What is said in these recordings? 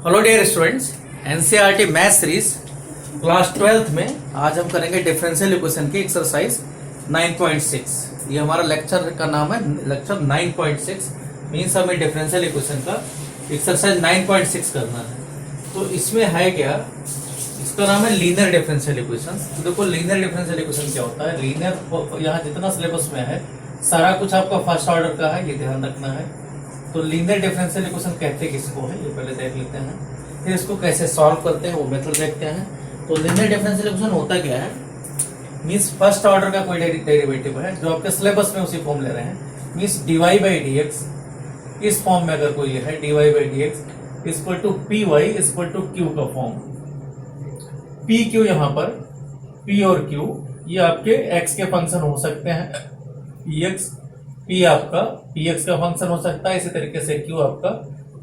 Hello dear students, NCERT math series class 12th में आज हम करेंगे डिफरेंशियल इक्वेशन की एक्सरसाइज 9.6। ये हमारा लेक्चर का नाम है लेक्चर 9.6। मीन्स हमें डिफरेंशियल इक्वेशन का एक्सरसाइज 9.6 करना है। तो इसमें है क्या, इसका नाम है लीनियर डिफरेंशियल इक्वेशन। तो देखो लीनियर डिफरेंशियल इक्वेशन क्या होता है। लीनियर यहाँ जितना सिलेबस में है सारा कुछ आपका फर्स्ट ऑर्डर का है, ये ध्यान रखना है। तो लीनियर डिफरेंशियल इक्वेशन कहते किसको है ये पहले देख लेते हैं, फिर इसको कैसे सॉल्व करते हैं वो मेथड देखते हैं। तो लीनियर डिफरेंशियल इक्वेशन होता क्या है, मींस फर्स्ट ऑर्डर का कोई डेरिवेटिव है जो आपके सिलेबस में उसी फॉर्म ले रहे हैं। मींस dy बाई dx इस फॉर्म में अगर कोई है dy by dx equal to P Y equal to Q का फॉर्म। पी क्यू यहाँ पर p और q ये आपके x के फंक्शन हो सकते हैं। p आपका px का फंक्शन हो सकता है, इसी तरीके से q आपका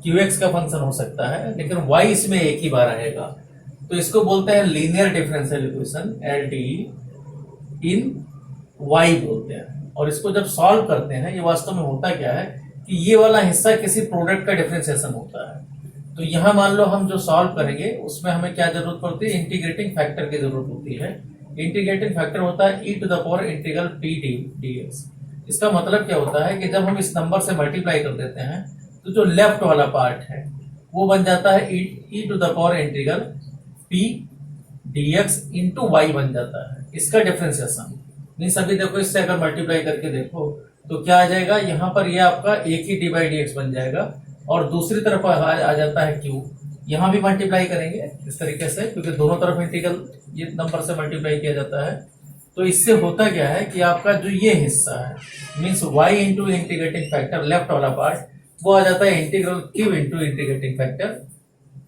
qx का फंक्शन हो सकता है, लेकिन y इसमें एक ही बार आएगा। तो इसको बोलते हैं लीनियर डिफरेंशियल इक्वेशन, LDE इन y बोलते हैं। और इसको जब सॉल्व करते हैं ये वास्तव में होता क्या है कि ये वाला हिस्सा किसी प्रोडक्ट का डिफरेंशिएशन होता है। तो यहां मान लो हम जो सॉल्व करेंगे उसमें हमें क्या जरूरत पड़ती है, इंटीग्रेटिंग फैक्टर की जरूरत होती है। इंटीग्रेटिंग फैक्टर होता है e to the power integral p dx। इसका मतलब क्या होता है कि जब हम इस नंबर से मल्टीप्लाई कर देते हैं तो जो लेफ्ट वाला पार्ट है वो बन जाता है e to the power integral p dx into Y बन जाता है, इसका डिफरेंशिएशन। नहीं सभी देखो इससे अगर मल्टीप्लाई करके देखो तो क्या आ जाएगा, यहाँ पर ये आपका एक ही डी बाई डी एक्स बन जाएगा और दूसरी तरफ आ जाता है q। यहाँ भी मल्टीप्लाई करेंगे इस तरीके से, क्योंकि दोनों तरफ इंटीग्रल ये नंबर से मल्टीप्लाई किया जाता है। तो इससे होता क्या है कि आपका जो ये हिस्सा है means y into integrating factor left वाला पार्ट वो आ जाता है integral q into integrating factor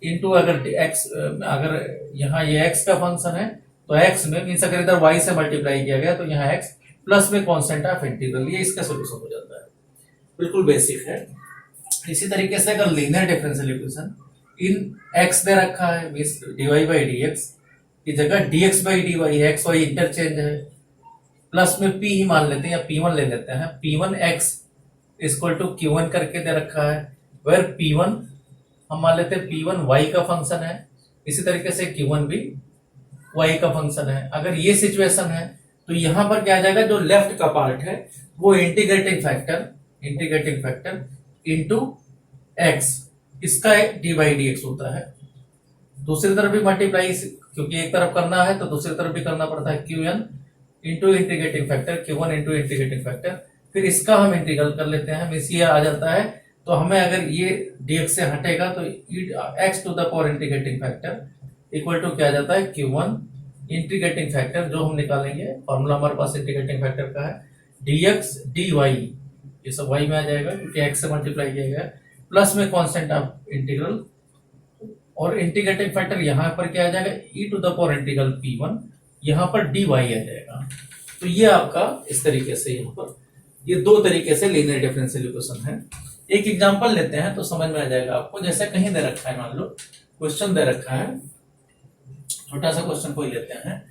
into अगर x, अगर यहाँ ये x का फंक्शन है तो x में मीन्स अगर इधर y से मल्टीप्लाई किया गया तो यहाँ x प्लस में कॉन्स्टेंट ऑफ इंटीग्रल, ये इसका सोल्यूशन हो जाता है। बिल्कुल बेसिक है। इसी तरीके से अगर linear differential equation in x दे रखा है मीन्स dy बाई dx की जगह dx by dy X Y interchange है, प्लस में p ही मान लेते हैं या p1 ले लेते हैं। p1x इक्वल टू q1 करके दे रखा है, वेर p1 हम मान लेते हैं p1 y का फंक्शन है, इसी तरीके से q1 भी y का फंक्शन है। अगर ये सिचुएशन है तो यहां पर क्या आ जाएगा, जो लेफ्ट का पार्ट है वो इंटीग्रेटिंग फैक्टर इंटू x, इसका डी बाई डी एक्स होता है। दूसरी तरफ भी मल्टीप्लाई, क्योंकि एक तरफ करना है तो दूसरी तरफ भी करना पड़ता है, qn into integrating factor q1 into integrating factor, फिर इसका हम इंटीग्रल कर लेते हैं मीन्स ये आ जाता है। तो हमें अगर ये dx से हटेगा तो x to the power integrating factor equal to क्या आ जाता है, q1 इंटीग्रेटिंग फैक्टर जो हम निकालेंगे, फॉर्मूला हमारे पास इंटीग्रेटिंग फैक्टर का है, dx dy ये सब y में आ जाएगा क्योंकि x से मल्टीप्लाई किया गया, प्लस में कांस्टेंट ऑफ इंटीग्रल और इंटीग्रेटिंग फैक्टर यहाँ पर क्या आ जाएगा, e to the power integral p1, यहाँ पर dy आ जाएगा। तो ये आपका इस तरीके से यहाँ पर ये दो तरीके से लीनियर डिफरेंशियल इक्वेशन है। एक एग्जांपल लेते हैं तो समझ में आ जाएगा आपको। जैसे कहीं दे रखा है, मान लो क्वेश्चन दे रखा है, छोटा सा क्वेश्चन कोई लेते हैं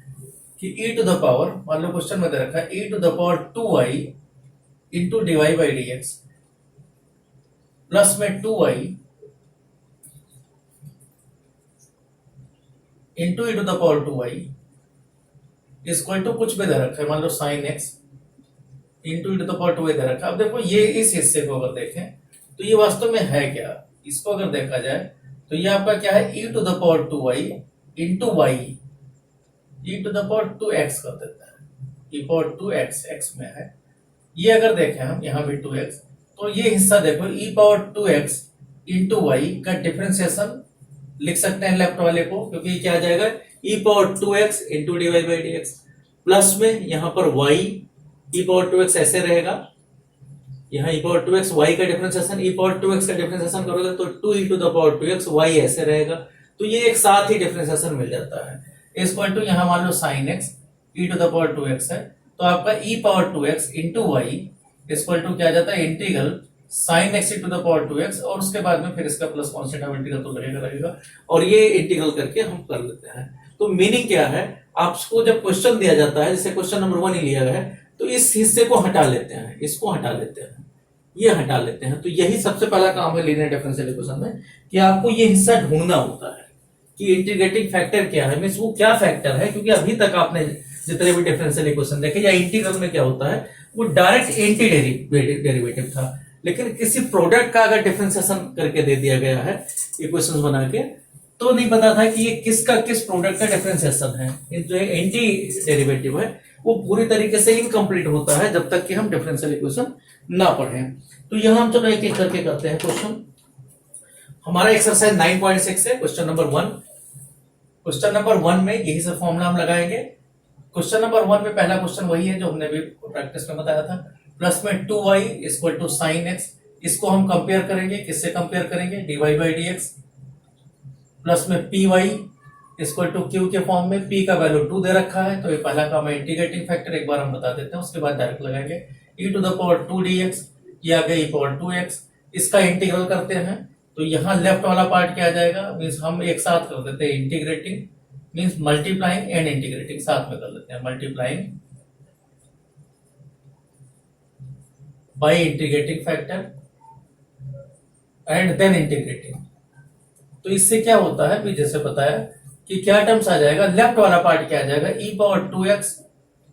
कि e टू द पावर, मान लो क्वेश्चन में दे रखा है e to the power 2y into dy by dx plus में 2y into e to the power 2y equal to कुछ भी दे रखा है, मान लो sine x into e to the power 2y दे रखा है। अब देखो ये इस हिस्से को अगर देखें तो ये वास्तव में है क्या, इसको अगर देखा जाए तो ये आपका क्या है, e to the power 2y into y e to the power 2x कर देता है, e पावर 2x x में है। ये अगर देखें हम यहाँ भी 2x, तो ये हिस्सा देखो e power 2x into y का डिफरेंशिएशन लिख सकते हैं लेफ्ट वाले को, क्योंकि क्या आ जाएगा e power 2x into dy by dx plus में यहाँ पर y e पावर 2x ऐसे रहेगा, यहाँ e पावर 2x y का डिफरेंशिएशन, e पावर 2x का डिफरेंशिएशन करोगे तो 2 e to the power 2x y ऐसे रहेगा। तो ये एक साथ ही डिफरेंशिएशन मिल जाता है। इक्वल टू यहाँ मान लो sine x e to the power 2x है, तो आपका e power 2x into y equal to क्या आ जाता है, integral sine x to the power 2x और उसके बाद में फिर इसका प्लस कांस्टेंट ऑफ इंटीग्रल तो लगेगा और ये इंटीग्रल करके हम कर लेते हैं। तो मीनिंग क्या है, आपको जब क्वेश्चन दिया जाता है, जैसे क्वेश्चन नंबर 1 ही लिया गया है, तो इस हिस्से को हटा लेते हैं, इसको हटा लेते हैं, ये हटा लेते हैं। तो यही सबसे पहला काम है लीनियर डिफरेंशियल इक्वेशन में, कि आपको ये हिस्सा ढूंढना होता है कि इंटीग्रेटिंग फैक्टर क्या है, मींस वो क्या फैक्टर है। क्योंकि अभी तक आपने जितने भी डिफरेंशियल इक्वेशन देखे या इंटीग्रल में क्या होता है, वो डायरेक्ट एंटी डेरिवेटिव था। लेकिन किसी प्रोडक्ट का अगर डिफरेंशिएशन करके दे दिया गया है इक्वेशंस बना के, तो नहीं पता था कि ये किसका किस प्रोडक्ट का डिफरेंशिएशन है। जो एंटी डेरिवेटिव है वो पूरी तरीके से इनकम्प्लीट होता है जब तक कि हम डिफरेंशियल इक्वेशन ना पढ़ें। तो यहां हम चलो एक एक करके करते हैं क्वेश्चन। हमारा एक्सरसाइज 9.6 है, क्वेश्चन नंबर 1। क्वेश्चन नंबर 1 में यही सब फॉर्मूला हम लगाएंगे। क्वेश्चन नंबर 1 में पहला क्वेश्चन वही है जो हमने भी प्रैक्टिस में बताया था, प्लस में 2y equal to sine x. इसको हम कंपेयर करेंगे, किससे कंपेयर करेंगे, dy by D x. Plus में p Y equal to q के फॉर्म में, p का वैल्यू 2 दे रखा है, तो ये पहला काम है इंटीग्रेटिंग फैक्टर, एक बार हम बता देते हैं, उसके बाद डायरेक्ट लगाएंगे। e to the power 2 dx, ये आ गया e पावर 2x। इसका इंटीग्रल करते हैं तो यहाँ लेफ्ट वाला पार्ट क्या आ जाएगा, मीन्स हम एक साथ कर देते हैं integrating, means multiplying and integrating साथ में कर लेते हैं, multiplying by integrating factor and then integrating. तो इससे क्या होता है भी जैसे बताया कि क्या टर्म्स आ जाएगा, लेफ्ट वाला पार्ट क्या आ जाएगा, e पावर 2x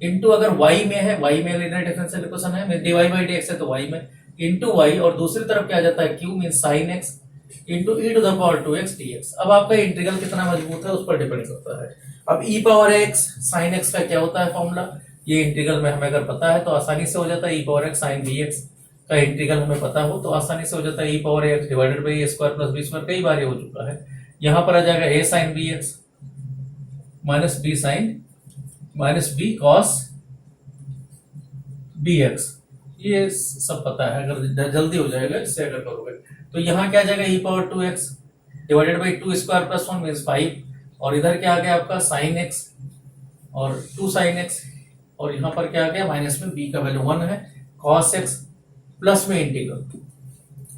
इंटू, अगर y में है, y में लीनियर डिफरेंशियल इक्वेशन है, dy बाई dx है तो y में, इंटू y, और दूसरी तरफ क्या आ जाता है q mean sin x into e to the power 2x dx। अब आपका इंटीग्रल कितना मजबूत है उस पर डिपेंड करता है। अब e power x sin x का क्या होता है फॉर्मूला, ये इंटीग्रल में हमें अगर पता है तो आसानी से हो जाता है, e power x sin bx का इंटीग्रल हमें पता हो तो आसानी से हो जाता है, e power x divided by a square plus b square, कई बार ये हो चुका है। यहां पर आ जाएगा a sin bx minus b sin minus b cos bx, ये सब पता है, अगर जल्दी हो जाएगा इससे अगर करोगे तो यहाँ क्या आ जाएगा, e power 2x divided by 2 square plus 1 means 5, और इधर क्या आ गया आपका sin x और 2 sin x, और यहाँ पर क्या आ गया माइनस में b का वैल्यू 1 है, cos x प्लस में इंटीग्रल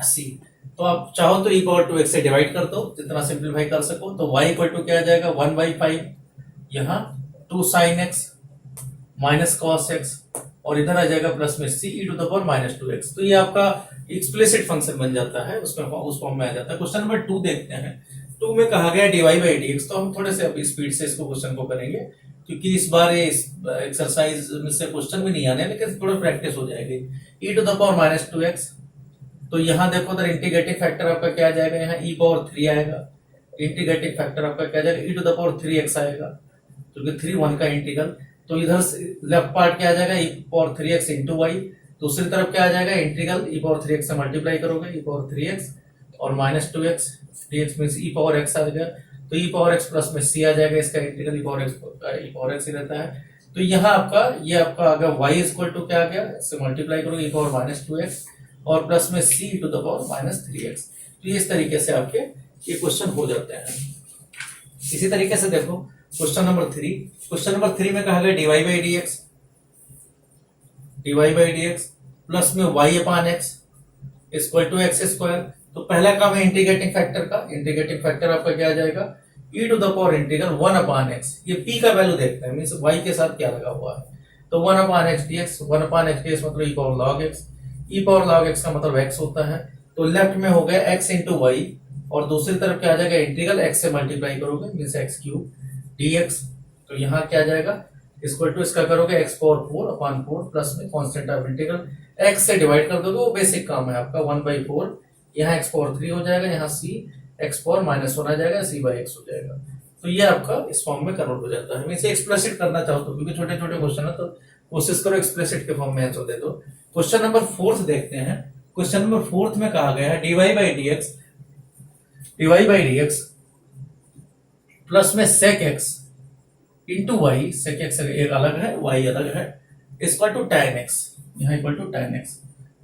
c। तो आप चाहो तो e पावर 2x से डिवाइड कर दो जितना सिंप्लीफाई कर सको, तो y इक्वल टू क्या आ जाएगा 1/5, यहाँ 2 sin x minus cos x, और इधर आ जाएगा प्लस में c e to the power minus 2x। तो ये आपका एक्सप्लिसिट फंक्शन बन जाता है, उसमें उस फॉर्म में आ जाता है। क्वेश्चन नंबर 2 देखते हैं। 2 में कहा गया dy बाई dx, तो हम थोड़े से अभी स्पीड से इसको क्वेश्चन को करेंगे क्योंकि इस बार ये एक्सरसाइज में से क्वेश्चन भी नहीं आने, लेकिन थोड़ा प्रैक्टिस हो जाएगी। e to the power minus 2x, तो यहाँ देखो उधर इंटीग्रेटिंग फैक्टर आपका क्या आ जाएगा, यहाँ e पावर 3 आएगा, इंटीग्रेटिंग फैक्टर आपका क्या आ जाएगा, e to the power 3x आएगा, क्योंकि 3 1 का इंटीग्रल। तो इधर लेफ्ट पार्ट क्या आ जाएगा, e power 3x into Y, दूसरी तरफ क्या आ जाएगा इंटीग्रल e पावर 3x से मल्टीप्लाई करोगे, e पावर 3x और minus 2x dx means e power x आ गया, तो e पावर x प्लस में c आ जाएगा, इसका इंटीग्रल e पावर x ही रहता है। तो यहाँ आपका ये आपका अगर y इक्वल टू क्या आ गया, इससे मल्टीप्लाई करोगे e पावर माइनस 2x और प्लस में c to the power minus 3x। तो इस तरीके से आपके ये क्वेश्चन हो जाते हैं। इसी तरीके से देखो क्वेश्चन नंबर 3। क्वेश्चन नंबर 3 में कहा गया dy बाई dx प्लस में y upon x equal to X square. तो पहला काम है इंटीग्रेटिंग फैक्टर का, इंटीग्रेटिंग फैक्टर आपका क्या आ जाएगा, e to the power integral 1 upon x, ये p का वैल्यू देखते हैं मींस y के साथ क्या लगा हुआ है, तो 1 upon x dx, 1 upon x dx मतलब e power log x, e power log x का मतलब x होता है। तो लेफ्ट में हो गया x इंटू वाई, और दूसरी तरफ क्या आ जाएगा इंटीग्रल x से मल्टीप्लाई करोगे मींस x क्यूब dx। तो यहाँ क्या आ जाएगा इक्वल टू इसका करोगे x पावर 4 अपान 4 प्लस में कांस्टेंट ऑफ इंटीग्रल x से डिवाइड कर दोगे, वो बेसिक काम है आपका 1/4, यहाँ x पावर 3 हो जाएगा, यहाँ c x पावर माइनस 1 आ जाएगा, c बाई x हो जाएगा। तो ये आपका इस फॉर्म में कन्वर्ट हो जाता है। मैं इसे एक्सप्लिसिट करना चाहता हूँ क्योंकि छोटे छोटे क्वेश्चन है, तो कोशिश करो एक्सप्लिसिट के फॉर्म में आंसर दे दो। क्वेश्चन नंबर 4 देखते हैं। क्वेश्चन नंबर 4 में कहा गया है dy बाई dx प्लस में sec x into Y, sec x एक अलग है y अलग है, इक्वल टू tan x, यहाँ इक्वल टू tan x।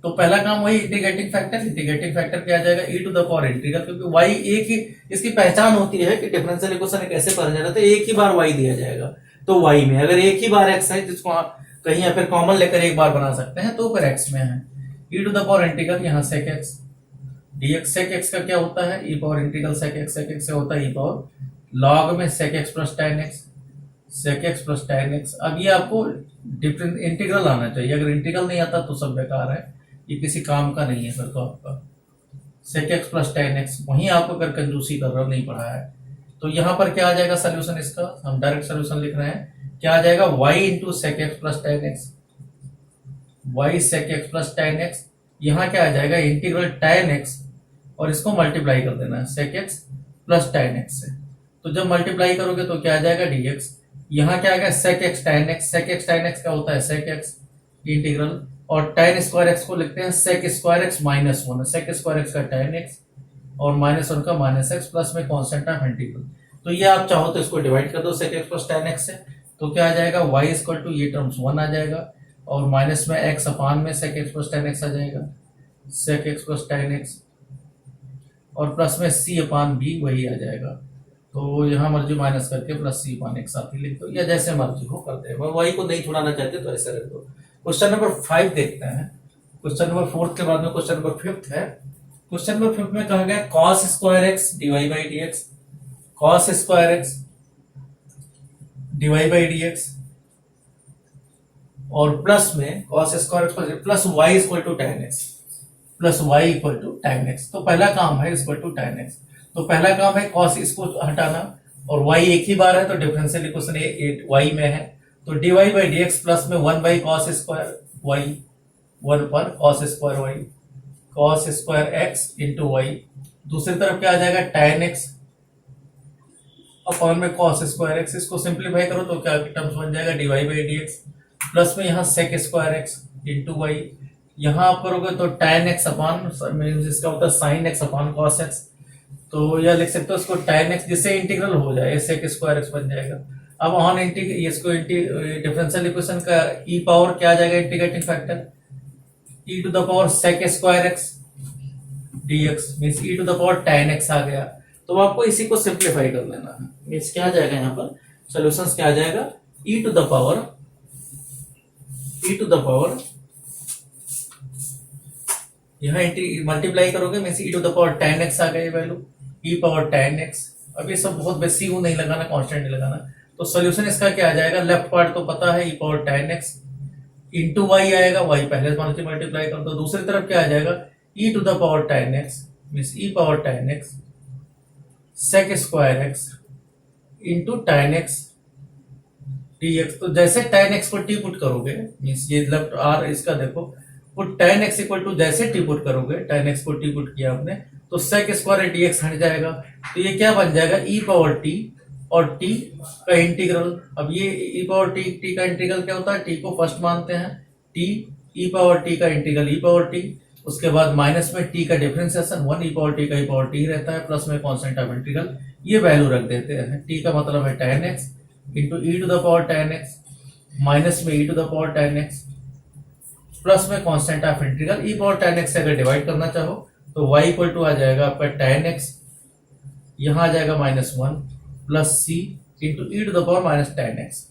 तो पहला काम वही इंटीग्रेटिंग फैक्टर, इंटीग्रेटिंग फैक्टर क्या आ जाएगा e to the power integral, क्योंकि y एक ही इसकी पहचान होती है कि डिफरेंशियल इक्वेशन कैसे पढ़ा जाता है, तो एक ही बार y दिया जाएगा। तो y में अगर एक ही बार x है जिसको आप कहीं या फिर कॉमन लेकर एक बार बना सकते हैं, तो फिर x में है e to the power integral, यहाँ sec x dx। sec x का क्या होता है, e power integral sec x से होता है e पावर log में sec x plus tan x, sec x plus tan x। अब ये आपको डिफरेंट इंटीग्रल आना चाहिए, अगर इंटीग्रल नहीं आता तो सब बेकार है। ये किसी काम का नहीं है फिर तो आपका। sec x plus tan x वहीं आपको अगर कंजूसी कर रहा हो, नहीं पढ़ा है तो यहाँ पर क्या आ जाएगा सोल्यूशन इसका, हम डायरेक्ट सोल्यूशन लिख रहे हैं, क्या आ जाएगा y into sec X plus tan X, y sec x plus tan x, यहाँ क्या आ जाएगा इंटीग्रल tan x और इसको मल्टीप्लाई कर देना है sec x plus tan x से। तो जब मल्टीप्लाई करोगे तो क्या आ जाएगा dx, यहाँ क्या आएगा sec x tan x, sec x tan x क्या होता है sec x इंटीग्रल, और tan स्क्वायर x को लिखते हैं sec square x minus one, sec square x का tan x और माइनस वन का माइनस एक्स, प्लस में कॉन्स्टेंट ऑफ इंटीग्रल। तो ये आप चाहो तो इसको डिवाइड कर दो sec x plus tan x से, तो क्या आ जाएगा y इक्वल टू ये टर्म्स वन आ जाएगा और माइनस में x अपान में sec x plus tan x आ जाएगा, sec x plus tan x और प्लस में c अपान b वही आ जाएगा। तो यहाँ मर्जी माइनस करके प्लस c अपान x साथ ही लिख दो, या जैसे मर्जी हो करते हैं, y को नहीं छुड़ाना चाहते तो ऐसे रख दो। क्वेश्चन नंबर 5 देखते हैं। क्वेश्चन नंबर 4 के बाद में क्वेश्चन नंबर 5 है। क्वेश्चन नंबर 5 में कहा गया cos square x divide by dx, cos square x divide by dx और प्लस में cos square x plus y equal to tan x, plus y equal to tan x। तो पहला काम है इक्वल टू tan x, तो पहला काम है cos इसको हटाना और y एक ही बार है तो डिफरेंशियल इक्वेशन y में है, तो dy बाई dx प्लस में 1 बाई cos स्क्वायर y, 1 पर cos square y, cos square x into y, दूसरी तरफ क्या आ जाएगा tan x अपॉन में cos स्क्वायर x, इसको सिंप्लीफाई करो तो क्या टर्म्स बन जाएगा dy बाई dx प्लस में यहाँ sec square x into y, यहाँ आप करोगे तो tan x अपॉन जिसका होता है sin x upon cos x, तो यह लिख सकते हो इसको tan x जिससे इंटीग्रल हो जाए sec स्क्वायर x बन जाएगा। अब ऑन इसको डिफरेंशियल इक्वेशन का e पावर क्या आ जाएगा integrating factor e to the power sec square x dx means e to the power tan x आ गया। तो आपको इसी को सिंप्लीफाई कर लेना है, मींस क्या आ जाएगा यहाँ पर सॉल्यूशंस क्या आ जाएगा e टू द पावर यहाँ मल्टीप्लाई करोगे means e to the power tan x आ गई value, e power tan x। अब ये सब बहुत बेसी नहीं लगाना, कांस्टेंट नहीं लगाना, तो सॉल्यूशन इसका क्या आ जाएगा, लेफ्ट पार्ट तो पता है e power tan x into y आएगा, y पहले से मल्टीप्लाई कर दो, दूसरी तरफ क्या आ जाएगा e to the power tan x means e power tan x sec square x into tan x dx। तो जैसे tan x को टी पुट करोगे मींस ये लेफ्ट r इसका देखो put tan x equal to जैसे टी पुट करोगे, tan x को टी पुट किया आपने तो sec स्क्वायर dx हट जाएगा, तो ये क्या बन जाएगा e पावर t और t का इंटीग्रल। अब ये e पावर t का इंटीग्रल क्या होता है, t को फर्स्ट मानते हैं, t e पावर t का इंटीग्रल e पावर t, उसके बाद माइनस में t का डिफरेंशिएशन 1 e पावर t का e पावर t रहता है, प्लस में कांस्टेंट ऑफ इंटीग्रल ये वैल्यू रख देते हैं, t का मतलब है tan x into e to the power tan x minus में e to the power tan x plus में constant of integral e power tan x से अगर डिवाइड करना चाहो तो y इक्वल टू आ जाएगा आपका tan x, यहाँ आ जाएगा minus one plus c into e to the power minus tan x।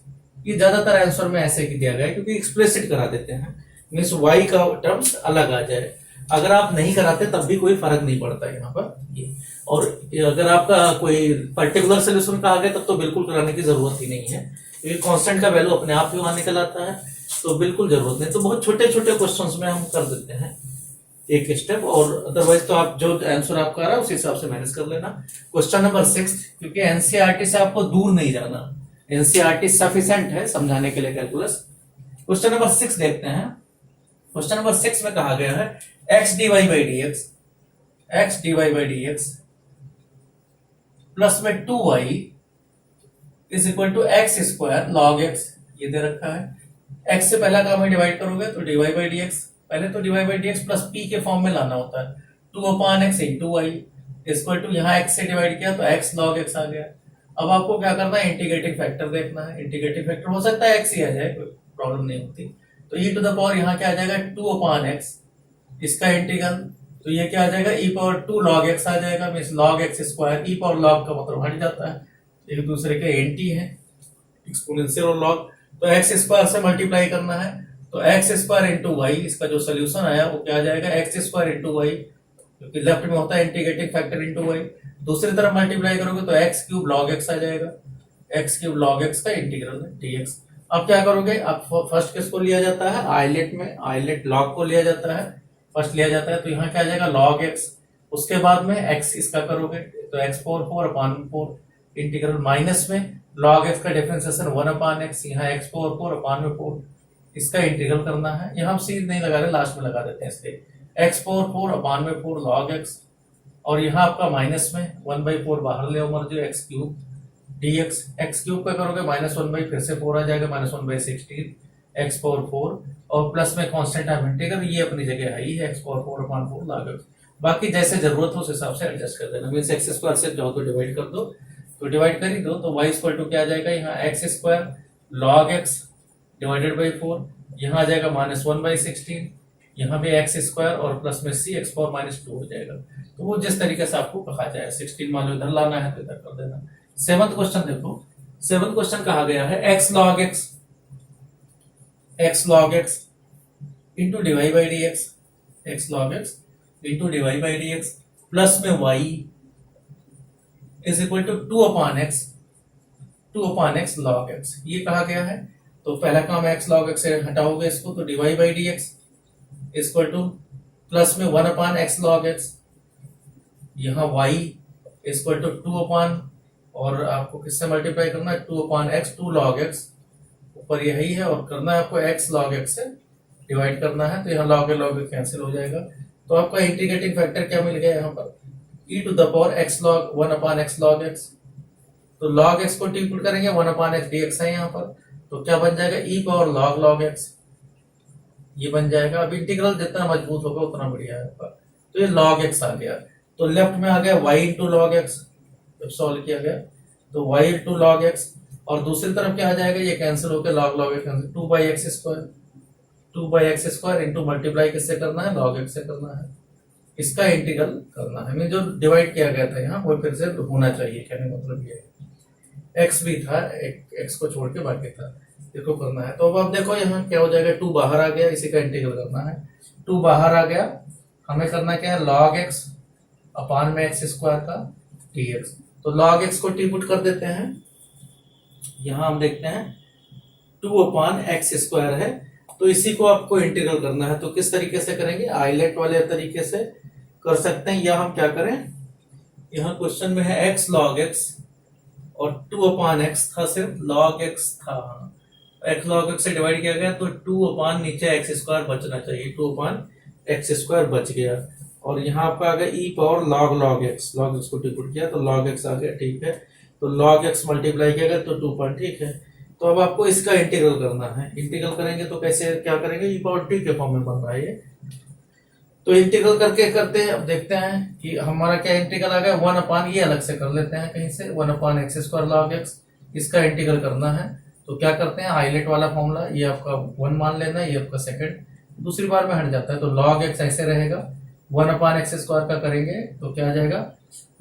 ये ज्यादातर आंसर में ऐसे ही दिया गया है क्योंकि एक्सप्लिसिट करा देते हैं, मीन्स y का टर्म्स अलग आ जाए, अगर आप नहीं कराते तब भी कोई फर्क नहीं पड़ता यहाँ पर ये। और अगर आपका कोई पर्टिकुलर सोल्यूशन का आ गया तब तो बिल्कुल कराने की जरूरत ही नहीं है, क्योंकि कांस्टेंट का वैल्यू अपने आप ही वहां निकल आता है, तो बिल्कुल जरूरत नहीं। तो बहुत छोटे छोटे क्वेश्चंस में हम कर देते हैं एक स्टेप, और अदरवाइज तो आप जो आंसर आपका आ रहा है उस हिसाब से मैनेज कर लेना। क्वेश्चन नंबर 6, क्योंकि एनसीईआरटी से आपको दूर नहीं जाना, एनसीईआरटी सफिशिएंट है समझाने के लिए कैलकुलस। क्वेश्चन नंबर 6 देखते हैं। क्वेश्चन नंबर 6 में कहा गया है x dy by dx plus में 2y is equal to X square log x, ये दे रखा है। x से पहला काम है डिवाइड करोगे तो dy by dx, पहले तो dy by dx plus p के फॉर्म में लाना होता है, 2 upon x into y equal to यहाँ x से डिवाइड किया तो x log x आ गया। अब आपको क्या करना है, इंटीग्रेटिंग फैक्टर देखना है, इंटीग्रेटिंग फैक्टर हो सकता है x ही आ जाए, कोई प्रॉब्लम नहीं होती। तो e टू द पावर यहाँ क्या आ जाएगा 2 अपॉन x, इसका इंटीग्रल तो ये क्या आ जाएगा e पावर 2 log x आ जाएगा, means log x square, e power log का मतलब हट जाता है, एक दूसरे के एंटी है एक्सपोनेंशियल और log, तो x स्क्वायर से मल्टीप्लाई करना है, तो x स्क्वायर इंटू वाई, इसका जो सोल्यूशन आया वो क्या आ जाएगा x स्क्वायर इंटू वाई, क्योंकि लेफ्ट में होता है इंटीग्रेटिंग फैक्टर इंटू वाई, दूसरी तरफ मल्टीप्लाई करोगे तो x क्यूब log x आ जाएगा, x क्यूब log x का इंटीग्रल है dx। अब क्या करोगे, अब फर्स्ट किसको लिया जाता है, आइलेट में आइलेट log को लिया जाता है, फर्स्ट लिया जाता है, तो यहाँ क्या आ जाएगा log x, उसके बाद में x इसका करोगे तो x पावर 4 अपान 4 इंटीग्रल माइनस में log x का डिफरेंशिएशन 1 अपान x, यहाँ x पावर 4 अपान में 4 इसका इंटीग्रल करना है। यहाँ हम सीध नहीं लगा रहे, लास्ट में लगा देते हैं इसके x पावर 4 अपान में 4 log x, और यहाँ आपका माइनस में 1/4 बाहर ले मर जो x cube dx, x cube का करोगे माइनस 1 फिर से 4 आ जाएगा माइनस 1/16 x पावर 4, और प्लस में कांस्टेंट टाइम इंटीग्रल ये अपनी जगह है, ये x पावर 4 अपान 4 log x। बाकी जैसे जरूरत हो उस हिसाब से एडजस्ट कर देना। मीन्स एक्स स्क्वायर से जाओ तो डिवाइड कर दो, तो डिवाइड कर ही दो, तो y इक्वल टू क्या आ जाएगा, यहाँ x square log x divided by 4, यहाँ आ जाएगा माइनस 1/16, यहाँ भी एक्स स्क्वायर और प्लस में c x पावर माइनस 2 हो जाएगा। तो वो जिस तरीके से आपको कहा जाए, 16 मान लो इधर लाना है तो इधर कर देना। सेवंथ क्वेश्चन देखो, सेवंथ क्वेश्चन कहा गया है x log x into divide by D X, X log X into divide by D x plus में y is equal to 2 upon X log X, ये कहा गया है। तो पहला काम x log x से हटाओगे इसको, तो divide by D X equal two plus में 1 अपान एक्स लॉग एक्स, यहाँ y इक्वल टू 2 अपान, और आपको किससे मल्टीप्लाई करना है, 2 अपान एक्स 2 log x, ऊपर यही है, और करना है आपको x log x से डिवाइड करना है, तो यहाँ log कैंसिल हो जाएगा। तो आपका इंटीग्रेटिंग फैक्टर क्या मिल गया यहाँ पर, e to the power x log 1 upon x log x, तो log x को टी पुट करेंगे 1 अपान x dx है यहाँ पर, तो क्या बन जाएगा e पावर log x, ये बन जाएगा। अब इंटीग्रल जितना मजबूत होगा उतना बढ़िया है आपका। तो ये log x आ गया, तो लेफ्ट में आ गया y इंटू लॉग एक्स, जब सॉल्व किया गया तो y इंटू लॉग एक्स, और दूसरी तरफ क्या आ जाएगा, ये कैंसिल होकर log x cancel, 2 by x square into multiply किससे करना है, log x से करना है, इसका इंटीग्रल करना है। मैं जो डिवाइड किया गया था यहाँ वो फिर से होना चाहिए, कहने का मतलब ये है x भी था, x को छोड़ के बाकी था, देखो करना है। तो अब आप देखो यहाँ क्या हो जाएगा, 2 बाहर आ गया, इसी का इंटीग्रल करना है। 2 बाहर आ गया, हमें करना क्या है, log x अपान में एक्स स्क्वायर का dx, तो log x को टी पुट कर देते हैं, यहाँ हम देखते हैं 2 अपान एक्स स्क्वायर है, तो इसी को आपको इंटीग्रल करना है। तो किस तरीके से करेंगे, आइलेट वाले तरीके से कर सकते हैं, या हम क्या करें, यहाँ क्वेश्चन में है x log x और 2 अपान एक्स था, सिर्फ log x था, x log x से डिवाइड किया गया, तो 2 अपान नीचे एक्स स्क्वायर बचना चाहिए, 2 अपान एक्स स्क्वायर बच गया, और यहाँ आपका आ गया e पावर log x को टिपुट किया तो log x आ गया, ठीक है। तो log x मल्टीप्लाई किया गया तो 2 पॉइंट, ठीक है। तो अब आपको इसका इंटीग्रल करना है, इंटीग्रल करेंगे तो कैसे क्या करेंगे, e पावर t के फॉर्म में बन रहा है ये, तो इंटीग्रल करके करते हैं। अब देखते हैं कि हमारा क्या इंटीग्रल आ गया, 1 अपान, ये अलग से कर लेते हैं कहीं से, 1 upon x square log x, इसका इंटीग्रल करना है। तो क्या करते हैं, आइलेट वाला फॉर्मूला, ये आपका 1 मान लेना है, ये आपका सेकंड, दूसरी बार में हट जाता है, तो log x ऐसे रहेगा, 1 अपान एक्स स्क्वायर का करेंगे तो क्या आ जाएगा,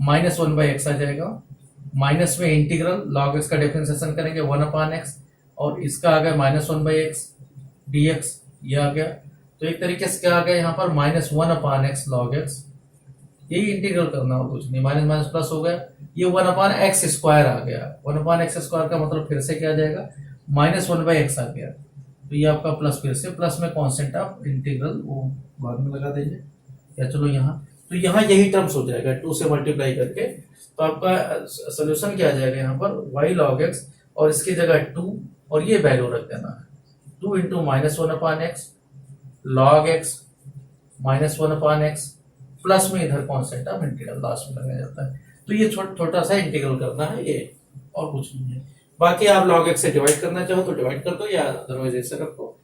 माइनस 1/x आ जाएगा, माइनस में इंटीग्रल log x का डिफरेंशिएशन करेंगे 1 अपान x, और इसका आ गया माइनस 1/x dx, ये आ गया। तो एक तरीके से क्या आ गया यहाँ पर, minus 1 upon x log x, यही इंटीग्रल करना हो, कुछ नहीं, माइनस माइनस प्लस हो गया, ये 1 अपान एक्स स्क्वायर आ गया, 1 अपान एक्स स्क्वायर का मतलब फिर से क्या आ जाएगा, माइनस 1/x आ गया, तो ये आपका प्लस, फिर से प्लस में कांस्टेंट ऑफ इंटीग्रल वो बाद में लगा देंगे, या चलो यहाँ, तो यहाँ यही टर्म्स हो जाएगा 2 से मल्टीप्लाई करके, तो आपका सोल्यूशन क्या आ जाएगा यहाँ पर, y log x, और इसकी जगह 2 और ये वैल्यू रख देना है, 2 into minus 1 upon x log x minus 1 upon X, plus में इधर कांस्टेंट ऑफ इंटीग्रल लास्ट में लगाया जाता है। तो ये छोटा सा इंटीग्रल करना है ये, और कुछ नहीं है। बाकी आप log x से डिवाइड करना चाहो तो डिवाइड कर दो, या अदरवाइज ऐसे रखो,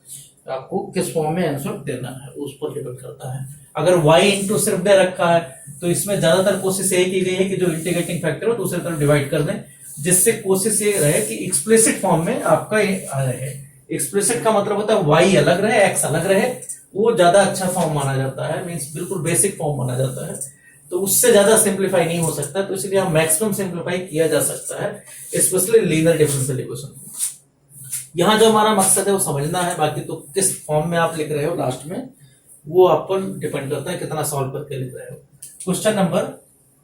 आपको किस फॉर्म में आंसर देना है उस पर डिपेंड करता है। अगर y इंटू सिर्फ दे रखा है तो इसमें ज्यादातर कोशिश यही की गई है कि जो इंटीग्रेटिंग फैक्टर हो दूसरी तरफ डिवाइड कर दें, जिससे कोशिश ये रहे कि एक्सप्लिसिट फॉर्म में आपका आ रहे। एक्सप्लिसिट का मतलब होता है y अलग रहे, x अलग रहे, वो ज्यादा अच्छा फॉर्म माना जाता है, मीन्स बिल्कुल बेसिक फॉर्म माना जाता है, तो उससे ज्यादा सिंप्लीफाई नहीं हो सकता, तो इसलिए हम मैक्सिमम सिंप्लीफाई किया जा सकता है, स्पेशली लीनियर डिफरेंशियल इक्वेशन को। यहाँ जो हमारा मकसद है वो समझना है, बाकी तो किस फॉर्म में आप लिख रहे हो लास्ट में वो आप पर डिपेंड करता है, कितना सॉल्व करके लिख रहे हो। क्वेश्चन नंबर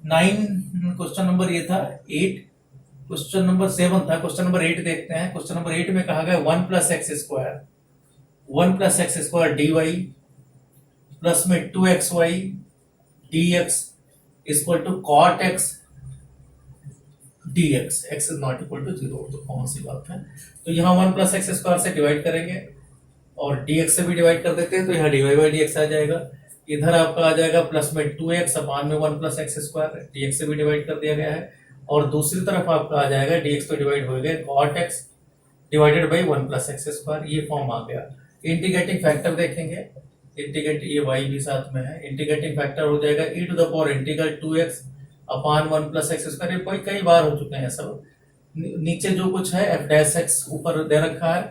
9, क्वेश्चन नंबर ये था 8, क्वेश्चन नंबर 7 था, क्वेश्चन नंबर 8 देखते हैं। क्वेश्चन नंबर 8 में कहा गया 1 plus x square dy plus में 2xy dx equal to cot x dx, x is not equal to 0, तो कौन सी बात है। तो यहाँ 1 प्लस एक्स स्क्वायर से डिवाइड करेंगे और dx से भी डिवाइड कर देते हैं, तो यहाँ dy बाई dx आ जाएगा। इधर आपका आ जाएगा प्लस में 2x अपान में 1 प्लस एक्स स्क्वायर, dx से भी डिवाइड कर दिया गया है। और दूसरी तरफ आपका आ जाएगा dx तो डिवाइड हो गया cot x divided by 1 plus x square, ये फॉर्म आ गया। इंटीग्रेटिंग फैक्टर देखेंगे, इंटीग्रेट ये y भी साथ में है, इंटीग्रेटिंग फैक्टर हो जाएगा e to the power integral 2x upon 1 plus x square, ये कोई कई बार हो चुके हैं सब। नीचे जो कुछ है f डैश x ऊपर दे रखा है,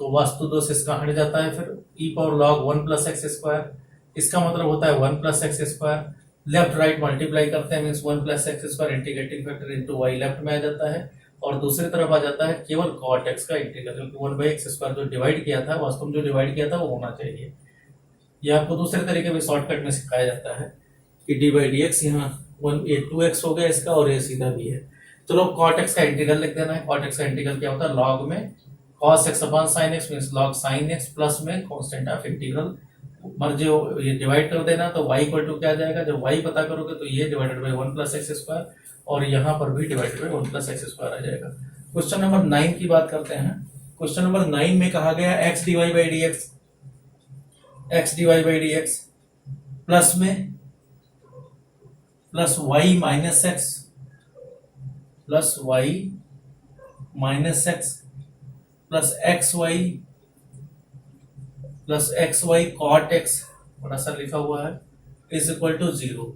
तो वास्तु दोष इसका हट जाता है, फिर e power log 1 plus x square, इसका मतलब होता है 1 plus x square, left right multiply करते हैं means 1 plus x square integrating factor into y left में आ जाता है, और दूसरी तरफ आ जाता है केवल cot x का इंटीग्रल, क्योंकि 1 बाई एक्स स्क्वायर जो डिवाइड किया था वास्तव में जो डिवाइड किया था वो होना चाहिए। ये आपको दूसरे तरीके में शॉर्टकट में सिखाया जाता है कि डी बाई डी एक्स, यहाँ 2x हो गया इसका और ये सीधा भी है। चलो cot x का इंटीग्रल लिख देना है। cot x का इंटीग्रल क्या होता है, log में cos x upon sin x means log sin x plus में कांस्टेंट ऑफ इंटीग्रल, मर्जी ये डिवाइड कर देना, तो y इक्वल टू क्या आ जाएगा, जब y पता करोगे तो ये divided by 1 plus x square, और यहाँ पर भी divided by 1 plus x square आ जाएगा। क्वेश्चन नंबर 9 की बात करते हैं। क्वेश्चन नंबर 9 में कहा गया x divide by D x plus में plus y minus x plus y minus x plus x y cot x, बड़ा सा लिखा हुआ है, इज इक्वल टू 0।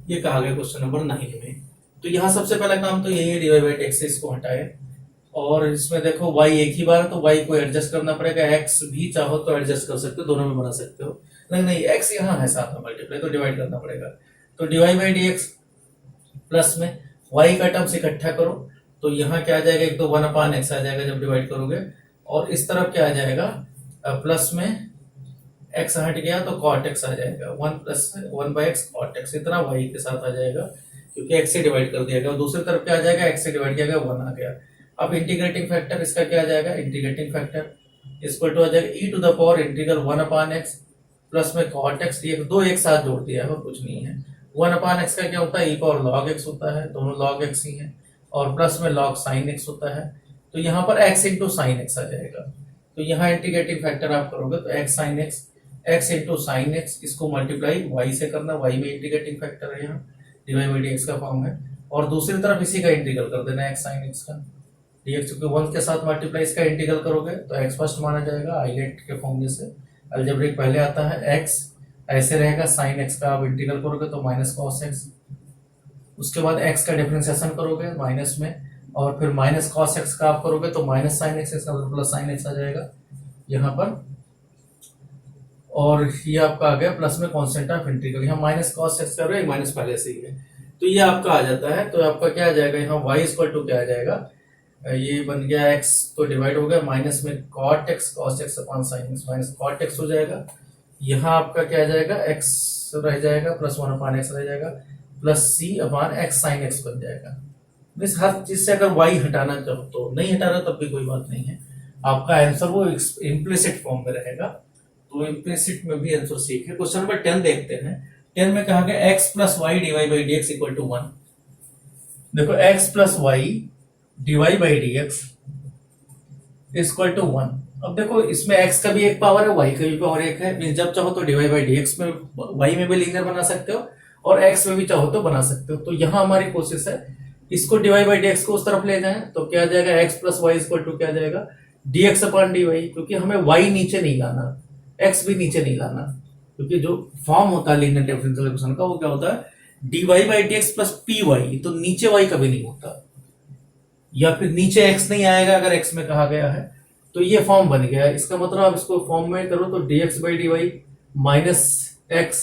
ये कहा गया क्वेश्चन नंबर 9 में। तो यहाँ सबसे पहला काम तो यही है, डिवाइड बाई एक्स से इसको हटाए, और इसमें देखो y एक ही बार, तो y को एडजस्ट करना पड़ेगा, x भी चाहो तो एडजस्ट कर सकते हो, दोनों में बना सकते हो, नहीं x यहाँ है साथ में मल्टीप्लाई, तो डिवाइड करना पड़ेगा। तो divide by D x plus में y का टर्म्स इकट्ठा करो, तो यहाँ क्या आ जाएगा, एक तो 1 अपान एक्स आ जाएगा जब डिवाइड करोगे, और इस तरफ क्या आ जाएगा, प्लस में x हट गया तो cot x आ जाएगा, 1 plus 1 by x cot x, इतना y के साथ आ जाएगा क्योंकि x से डिवाइड कर दिया गया, और दूसरी तरफ क्या आ जाएगा, x से डिवाइड किया गया 1 आ गया। अब इंटीग्रेटिंग फैक्टर इसका क्या आ जाएगा, इंटीग्रेटिंग फैक्टर इक्वल टू आ जाएगा e to the power integral 1 upon X plus में cot x, ये दो एक साथ जोड़ दिया है और कुछ नहीं है। 1 अपान एक्स का क्या होता है, e पावर log x होता है, दोनों log x ही है, और प्लस में log sin x होता है, तो यहाँ पर x इंटू साइन एक्स आ जाएगा। तो यहाँ इंटीग्रेटिंग फैक्टर आप करोगे तो x sin x, x into sine x, इसको मल्टीप्लाई y से करना, y में इंटीग्रेटिंग फैक्टर है, यहाँ डिवाइड बाई dx का फॉर्म है, और दूसरी तरफ इसी का इंटीग्रल कर देना x sin x का dx, क्योंकि 1 के साथ मल्टीप्लाई इसका इंटीग्रल करोगे तो x फर्स्ट माना जाएगा, आइलेट के फॉर्म जैसे अलजेब्रिक पहले आता है, x ऐसे रहेगा, sin x का आप इंटीग्रल करोगे तो माइनस cos x, उसके बाद x का डिफरेंशिएशन करोगे माइनस में, और फिर माइनस cos x का आप करोगे तो माइनस sin x, इसका मतलब प्लस sin x आ जाएगा यहाँ पर, और ये आपका आ गया प्लस में कांस्टेंट ऑफ इंटीग्रल, यहाँ माइनस cos x कर रहे हैं, माइनस पहले से ही है, तो ये आपका आ जाता है। तो आपका क्या आ जाएगा, यहाँ y इक्वल टू क्या आ जाएगा, ये बन गया x तो डिवाइड हो गया, माइनस में cot x cos x upon sin x minus cot x हो जाएगा, यहाँ आपका क्या आ जाएगा, x रह जाएगा प्लस 1 अपान एक्स रह जाएगा, प्लस c अपान x sin x बन जाएगा। मीन्स हर चीज से अगर y हटाना चाहो तो, नहीं हटा रहा तब भी कोई बात नहीं है, आपका आंसर वो इम्प्लिसिट फॉर्म में रहेगा, तो इम्प्लिसिट में भी आंसर सीख है। क्वेश्चन नंबर 10 देखते हैं। 10 में कहा गया x plus Y divide by D X equal to 1। देखो x plus Y divide by D X equal to 1। अब देखो इसमें x का भी एक पावर है, y का भी पावर एक है, जब चाहो तो डिवाइड बाई डी एक्स में y में भी लीनियर बना सकते हो और x में भी चाहो तो बना सकते हो। तो यहाँ हमारी कोशिश है इसको डिवाइड बाई डी एक्स को उस तरफ ले जाएं, तो क्या आ जाएगा, x plus Y equal to क्या आ जाएगा, D X upon D Y, क्योंकि हमें y नीचे नहीं लाना, x भी नीचे नहीं लाना, क्योंकि जो फॉर्म होता है लीनियर डिफरेंशियल इक्वेशन का वो क्या होता है, D Y by D x plus P Y, तो नीचे y कभी नहीं होता, या फिर नीचे x नहीं आएगा अगर x में कहा गया है, तो ये फॉर्म बन गया है। इसका मतलब आप इसको फॉर्म में करो तो D X by D Y minus X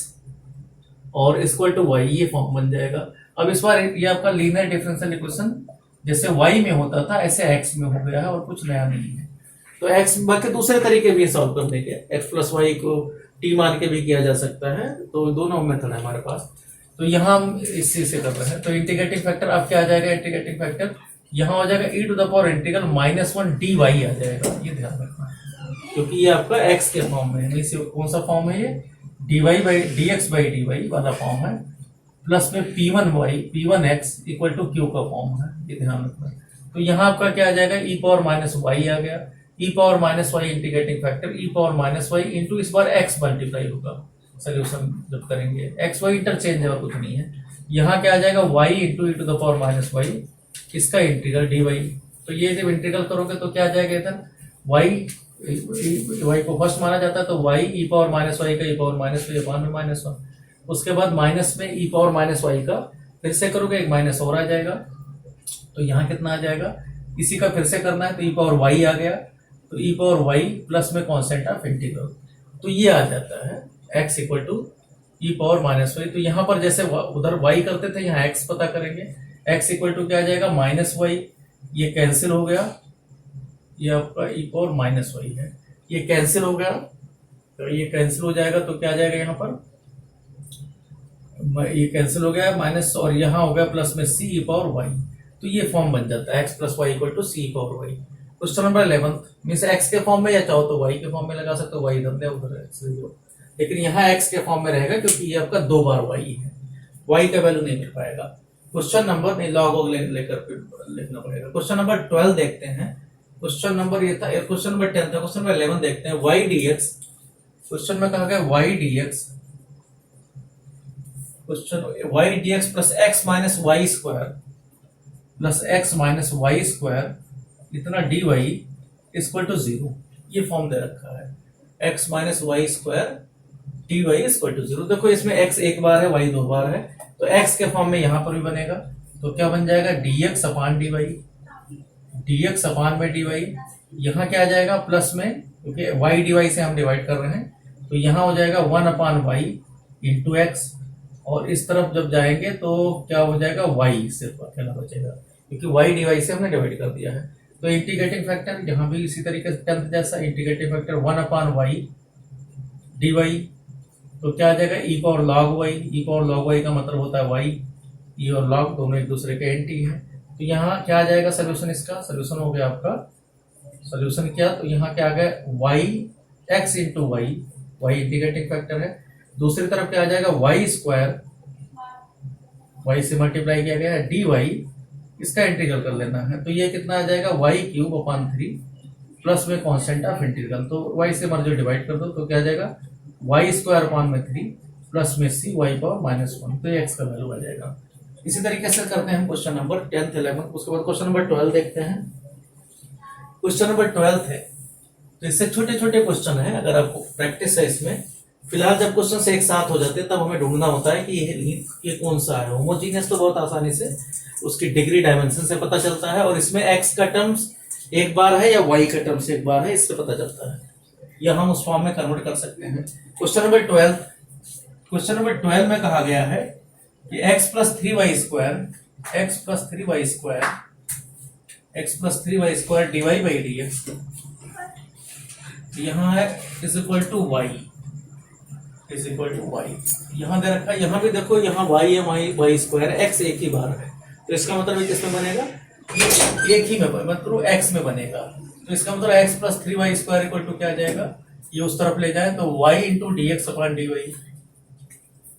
और इक्वल टू वाई, ये फॉर्म बन जाएगा। अब इस बार ये आपका लीनियर डिफरेंशियल इक्वेशन जैसे y में होता था ऐसे x में हो गया है और कुछ नया नहीं है। तो x बाकी दूसरे तरीके भी सॉल्व करने के, x प्लस वाई को t मान के भी किया जा सकता है, तो दोनों मेथड है हमारे पास। तो यहाँ हम इसी से कर रहे हैं, तो इंटीग्रेटिंग फैक्टर अब क्या आ जाएगा, इंटीग्रेटिंग फैक्टर यहाँ हो जाएगा e to the power integral -1 dy आ जाएगा, ये ध्यान रखना, क्योंकि ये आपका x के फॉर्म में है, कौन सा फॉर्म है, ये D Y by D X by D Y वाला फॉर्म है, प्लस में P1 x equal to Q का फॉर्म है, ये ध्यान रखना। तो यहाँ आपका क्या आ जाएगा, ई पावर माइनस वाई आ गया, e power minus y integrating factor e power minus y into इस बार x मल्टीप्लाई होगा सोल्यूशन जब करेंगे, x y इंटरचेंज है और कुछ नहीं है। यहाँ क्या आ जाएगा y into E to the power minus Y, इसका इंटीग्रल डी वाई। तो ये जब इंटीग्रल करोगे तो क्या आ जाएगा इधर y को फर्स्ट माना जाता है तो y ई पावर माइनस वाई का ई पावर माइनस वाई अपान में माइनस वन, उसके बाद माइनस में ई पावर माइनस वाई का फिर से करोगे एक माइनस और आ जाएगा, तो यहाँ कितना आ जाएगा, इसी का फिर से करना है तो ई पावर वाई आ गया, तो ई पावर वाई प्लस में कॉन्स्टेंट ऑफ इंटीग्रल, तो ये आ जाता है x equal to E power minus Y. तो यहाँ पर जैसे उधर y करते थे यहाँ x पता करेंगे, x इक्वल टू क्या आ जाएगा माइनस वाई, ये कैंसिल हो गया, ये आपका ई पावर माइनस वाई है, ये कैंसिल हो गया, तो ये कैंसिल हो जाएगा तो क्या आ जाएगा यहाँ पर, ये कैंसिल हो गया माइनस और यहाँ हो गया प्लस में सी ई पावर वाई, तो ये फॉर्म बन जाता है x plus Y equal to C E power Y. Question number 11 means x के फॉर्म में या चाहो तो y के फॉर्म में लगा सकते हो, y इधर दे उधर x जीरो, लेकिन यहाँ x के फॉर्म में रहेगा क्योंकि ये आपका दो बार y है, y का वैल्यू नहीं मिल पाएगा। क्वेश्चन नंबर नहीं लॉग लेकर लिखना पड़ेगा। क्वेश्चन नंबर 12 देखते हैं, क्वेश्चन नंबर ये था, क्वेश्चन नंबर 10 था, क्वेश्चन नंबर 11 देखते हैं, y dx, क्वेश्चन में कहा गया y dx, question y dx plus x minus Y square plus x minus Y square इतना dy इक्वल टू 0, ये फॉर्म दे रखा है x minus Y square dy equal to 0। देखो इसमें x एक बार है y दो बार है, तो x के फॉर्म में यहाँ पर भी बनेगा, तो क्या बन जाएगा dx अपान dy, dx अपान में dy, यहाँ क्या आ जाएगा प्लस में क्योंकि y dy से हम डिवाइड कर रहे हैं, तो यहाँ हो जाएगा 1 अपान वाई इंटू एक्स, और इस तरफ जब जाएंगे तो क्या हो जाएगा y सिर्फ अकेला बचेगा क्योंकि y dy से हमने डिवाइड कर दिया है। तो इंटीग्रेटिंग फैक्टर यहाँ भी इसी तरीके से 10th जैसा integrating factor 1 upon Y D Y, तो क्या आ जाएगा ई पावर लॉग वाई, ई पावर लॉग वाई का मतलब होता है वाई, ई और लॉग दोनों एक दूसरे के एंटी हैं, तो यहाँ क्या आ जाएगा सोल्यूशन, इसका सोल्यूशन हो गया आपका, सोल्यूशन क्या, तो यहाँ क्या आ गया Y X into Y, Y integrating factor है, दूसरी तरफ क्या आ जाएगा वाई स्क्वायर, वाई से मल्टीप्लाई किया गया है डी वाई, इसका इंटीग्रल कर लेना है, तो ये कितना आ जाएगा वाई क्यूब अपान 3 प्लस में कॉन्स्टेंट ऑफ इंटीग्रल, तो वाई से मर्ज डिवाइड कर दो तो क्या आ जाएगा वाई स्क्वायर अपान में 3 प्लस में सी वाई पावर माइनस 1, तो ये एक्स का वैल्यू आ जाएगा। इसी तरीके से करते हैं क्वेश्चन नंबर 10th 11, उसके बाद क्वेश्चन नंबर 12 देखते हैं। क्वेश्चन नंबर 12 है तो इससे छोटे छोटे क्वेश्चन है, अगर आपको प्रैक्टिस है इसमें, फिलहाल जब क्वेश्चन से एक साथ हो जाते हैं तब हमें ढूंढना होता है कि ये कौन सा है। होमोजीनियस तो बहुत आसानी से उसकी डिग्री डायमेंशन से पता चलता है, और इसमें x का टर्म्स एक बार है या y का टर्म्स एक बार है इससे पता चलता है, या हम उस फॉर्म में कन्वर्ट कर सकते हैं। क्वेश्चन नंबर 12, क्वेश्चन नंबर 12 में कहा गया है कि x plus 3y square, x plus 3y square, x plus 3y square D Y by D X, यहाँ है is equal to Y, is equal to Y, यहाँ दे रखा है, यहाँ भी देखो यहाँ वाई है, वाई स्क्वायर, एक्स एक ही बार है, तो इसका मतलब किसमें बनेगा, एक ही में मतलब एक्स में बनेगा, तो इसका मतलब X plus 3y square equal to क्या आ जाएगा, ये उस तरफ ले जाए तो y into D X upon D Y,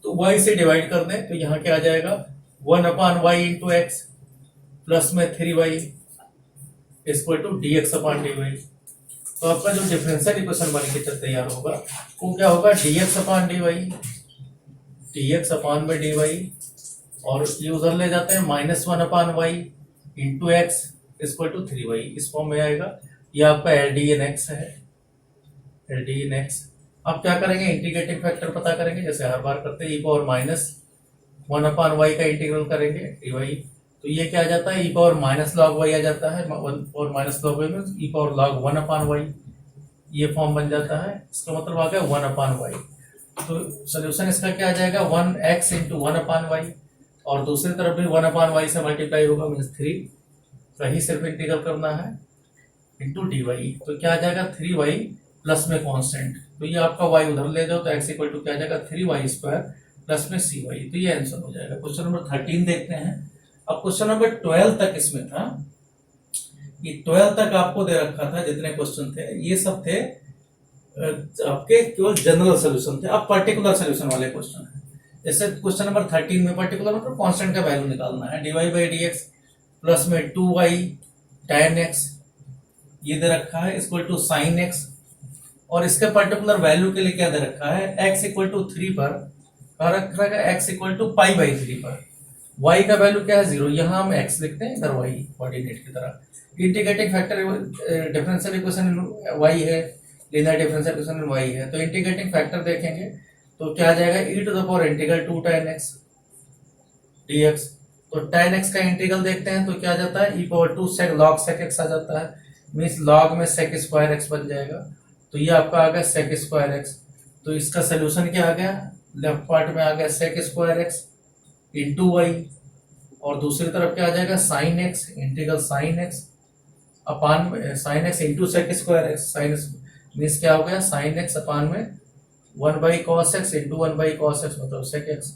तो y से डिवाइड कर दें तो यहाँ क्या आ जाएगा 1 upon Y into X plus में 3y equal to D X upon D Y. तो आपका जो डिफरेंशियल इक्वेशन बन के तैयार होगा वो क्या होगा dx अपान डी वाई, dx अपान में डी वाई, और ये उधर ले जाते हैं -1 upon Y into x equal to 3y, इस फॉर्म में आएगा। ये आपका एल डी एन एक्स है, एल डी एन एक्स। अब क्या करेंगे, इंटीग्रेटिंग फैक्टर पता करेंगे जैसे हर बार करते हैं, ई पावर -1 अपान वाई का इंटीग्रल करेंगे डी वाई, तो ये क्या आ जाता है, ई पावर माइनस लॉग वाई आ जाता है, और माइनस लॉग वाई में ई पावर लॉग 1 अपान वाई, ये फॉर्म बन जाता है, इसका मतलब आ गया 1 अपान वाई। तो सोल्यूशन इसका क्या आ जाएगा 1x इंटू 1 अपान वाई, और दूसरी तरफ भी 1 अपान वाई से मल्टीप्लाई होगा मीन्स 3, सही सिर्फ इंटीग्रल करना है इंटू डी वाई, तो क्या आ जाएगा 3y प्लस में कॉन्स्टेंट, तो ये आपका y उधर ले जाओ तो x इक्वल टू क्या आ जाएगा 3y स्क्वायर प्लस में cy, तो ये आंसर हो जाएगा। क्वेश्चन नंबर 13 देखते हैं। अब क्वेश्चन नंबर 12 तक इसमें था, ये 12 तक आपको दे रखा था जितने क्वेश्चन थे ये सब थे आपके केवल जनरल सोल्यूशन थे। अब पर्टिकुलर सोल्यूशन वाले क्वेश्चन है। जैसे क्वेश्चन नंबर 13 में पर्टिकुलर मतलब कांस्टेंट का वैल्यू निकालना है। dy by D x plus में 2y tan x ये दे रखा है इक्वल टू sin x, और इसके पर्टिकुलर वैल्यू के लिए क्या दे रखा है, x इक्वल टू 3 पर रखा है x equal to pi by 3 पर। y का वैल्यू क्या है 0, यहाँ हम x लिखते हैं, इधर y कोऑर्डिनेट की तरह। Integrating factor differential equation y है, लीनियर डिफरेंशियल इक्वेशन y है, तो इंटीग्रेटिंग फैक्टर देखेंगे तो क्या आ जाएगा e to the power integral 2 tan x dx। तो tan x का इंटीग्रल देखते हैं तो क्या आ जाता है e power 2 sec log sec x आ जाता है, मीन्स log में sec स्क्वायर x बन जाएगा। तो ये आपका आ गया sec स्क्वायर x। तो इसका सोल्यूशन क्या आ गया, लेफ्ट पार्ट में आ गया sec square x into y, और दूसरी तरफ क्या आ जाएगा sin x integral sin x upon sin x into sec square x। Sine means क्या हो गया sin x अपान में 1 by cos x into 1 by cos x मतलब सेक एक्स,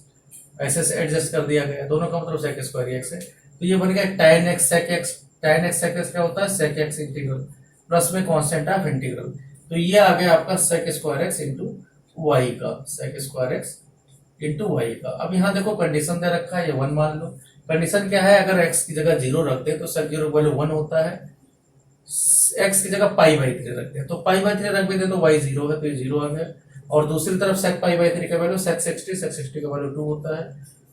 ऐसे से एडजस्ट कर दिया गया, दोनों का मतलब सेक स्क्वायर एक्स है। तो ये बन गया tan x sec x। tan x sec x क्या होता है sec x इंटीग्रल प्लस में कांस्टेंट ऑफ इंटीग्रल। तो ये आ गया आपका sec square x into y का, sec square x into y का। अब यहाँ देखो कंडीशन दे रखा है, ये 1 मान लो। कंडीशन क्या है, अगर x की जगह 0 रख दे तो sec 0 वैल्यू 1 होता है, x की जगह पाई बाई 3 रख दे तो पाई बाई 3 रख दे तो y 0 है तो ये 0 आ गया। और दूसरी तरफ sec पाई बाई 3 का वैल्यू sec 60 का वैल्यू 2 होता है